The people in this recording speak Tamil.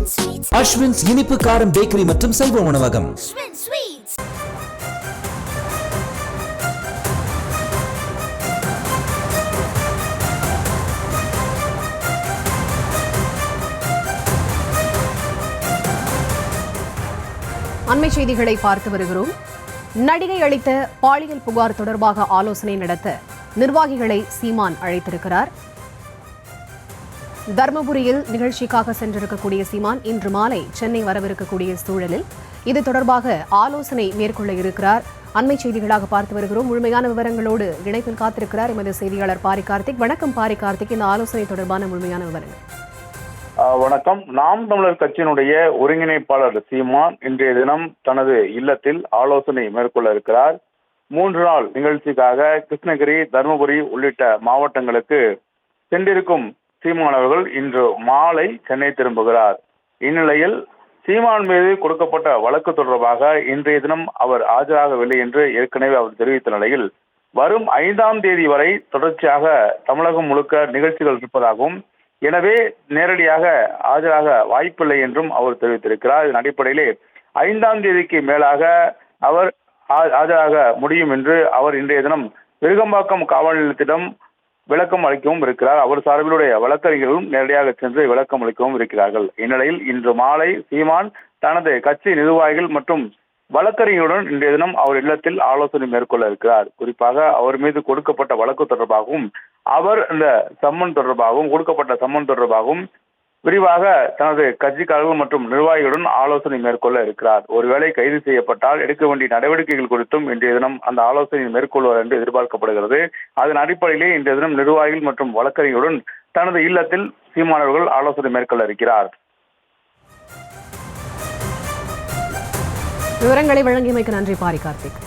அஸ்வின்ஸ் இனிப்பு காரம் பேக்கரி மற்றும் செல்வ உணவகம். அண்மை செய்திகளை பார்த்து வருகிறோம். நடிகை அளித்த பாலியல் புகார் தொடர்பாக ஆலோசனை நடத்த நிர்வாகிகளை சீமான் அழைத்திருக்கிறார். தர்மபுரியில் நிகழ்ச்சிக்காக சென்றிருக்கக்கூடிய சீமான் இன்று மாலை சென்னை வரவிருக்கக்கூடிய சூழலில் இது தொடர்பாக ஆலோசனை மேற்கொள்ள இருக்கிறார். அண்மை செய்திகளாக பார்த்து வருகிறோம். முழுமையான விவரங்களோடு இணைப்பில் காத்திருக்கிறார் எமது செய்தியாளர் பாரி கார்த்திக். வணக்கம் பாரி கார்த்திக், இந்த ஆலோசனை தொடர்பான முழுமையான விவரங்கள். வணக்கம். நாம் தமிழர் கட்சியினுடைய ஒருங்கிணைப்பாளர் சீமான் இன்றைய தினம் தனது இல்லத்தில் ஆலோசனை மேற்கொள்ள இருக்கிறார். 3 நாள் நிகழ்ச்சிக்காக கிருஷ்ணகிரி, தர்மபுரி உள்ளிட்ட மாவட்டங்களுக்கு சென்றிருக்கும் சீமான் அவர்கள் இன்று மாலை சென்னை திரும்புகிறார். இந்நிலையில் சீமான் மீது கொடுக்கப்பட்ட வழக்கு தொடர்பாக இன்றைய தினம் அவர் ஆஜராகவில்லை என்று ஏற்கனவே அவர் தெரிவித்த நிலையில் வரும் 5ஆம் தேதி வரை தொடர்ச்சியாக தமிழகம் முழுக்க நிகழ்ச்சிகள் இருப்பதாகவும், எனவே நேரடியாக ஆஜராக வாய்ப்பில்லை என்றும் அவர் தெரிவித்திருக்கிறார். இதன் அடிப்படையிலே 5ஆம் தேதிக்கு மேலாக அவர் ஆஜராக முடியும் என்று அவர் இன்றைய தினம் விருகம்பாக்கம் காவல் நிலையத்திடம் விளக்கம் அளிக்கவும் இருக்கிறார். அவர் சார்பிலுடைய வழக்கறிஞர்களும் நேரடியாக சென்று விளக்கம் அளிக்கவும் இருக்கிறார்கள். இந்நிலையில் இன்று மாலை சீமான் தனது கட்சி நிர்வாகிகள் மற்றும் வழக்கறிஞருடன் இன்றைய தினம் அவர் இல்லத்தில் ஆலோசனை மேற்கொள்ள இருக்கிறார். குறிப்பாக அவர் மீது கொடுக்கப்பட்ட வழக்கு தொடர்பாகவும், அவர் இந்த சம்மன் தொடர்பாகவும், கொடுக்கப்பட்ட சம்மன் தொடர்பாகவும் விரிவாக தனது கட்சிக்காரர்கள் மற்றும் நிர்வாகிகளுடன் ஆலோசனை மேற்கொள்ள இருக்கிறார். ஒருவேளை கைது செய்யப்பட்டால் எடுக்க வேண்டிய நடவடிக்கைகள் குறித்தும் இன்றைய தினம் அந்த ஆலோசனை மேற்கொள்வார் என்று எதிர்பார்க்கப்படுகிறது. அதன் அடிப்படையிலே இன்றைய தினம் நிர்வாகிகள் மற்றும் வழக்கறிஞருடன் தனது இல்லத்தில் சீமானவர்கள் ஆலோசனை மேற்கொள்ள இருக்கிறார். விவரங்களை வழங்கியமைக்கு நன்றி பாரி கார்த்திக்.